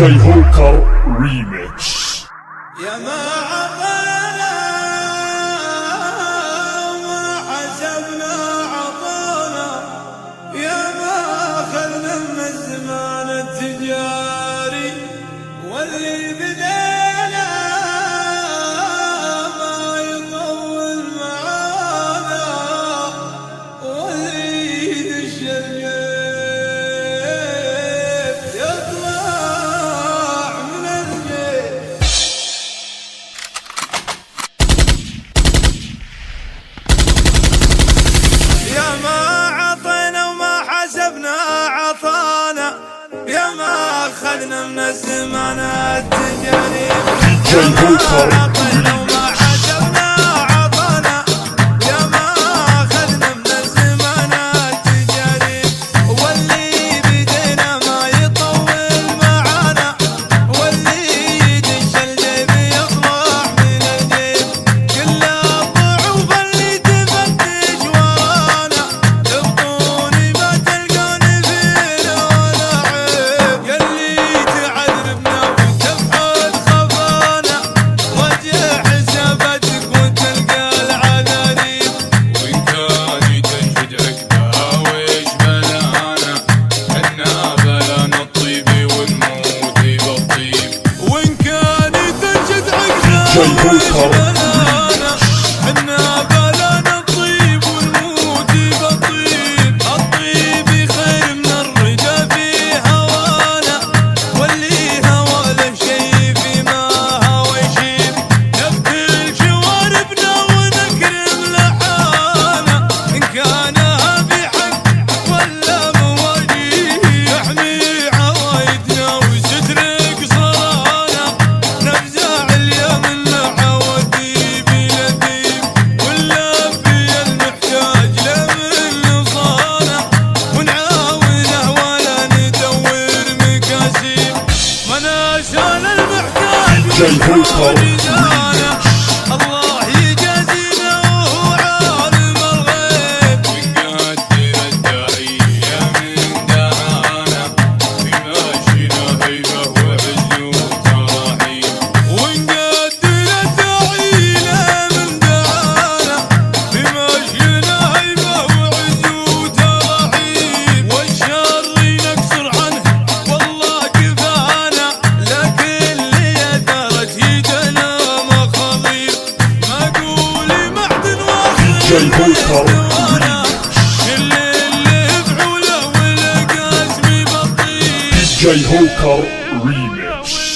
جاي هوكر ريميكس. يا ما عطانا ما حسبنا عطانا، يا ما أخذنا من الزمان التجاري، واللي بدينا ما يطول معانا، واللي يدش الجيب يطلع من الجيب. يا ما عطينا وما حسبنا عطانا، يا ما أخذنا من الزمان التجاري، يا ما عطينا وما حسبنا عطانا، يا ما أخذنا من الزمان التجاري، واللي بدينا ما يطول معانا، واللي يدش الجيب يطلع من الجيب. كل الضعوف اللي تفتش ورانا، تبطوني ما تلقوني فينا ولا عيب. ياللي تعذبنا وتبحث خفانا، راجع حساباتك وتلقى العنانيب. وإن كان تنشد عقبها ويش بلانا، حنا بلانا الطيب والموت بالطيب. وإن كان تنشد عقبها ويش بلانا، حنا بلانا الطيب والموت بالطيب. الطيب خير من الرجا في هوانا، واللي هوى له شي فيما هوى يشيب. نبتل شواربنا ونكرم لحانا، إن كانها بحق ولا مواجيب. يحمي عوايدنا وستر قصرانا، نفزع اليوم العواديب لذيب. ونلبي المحتاج لمن نصانا، ونعاونه ولا ندور مكاسيب. مناشان المحتاج وجدانا، الله يجازينا وهو عالم الغيب. ونقدر التحية من دعانا، بماشينا هيبة وعز وتراحيب. ونقدر التحية من دعانا، بماشينا هيبة وعز وتراحيب. والشر نكسر عنه والله كفانا، لكن اللي دارت يدنا مخاضيب. ما قولي معدن جاي هوكر واخذ اللي يفعله والقاسم بطيب. جاي هوكر ريميكس.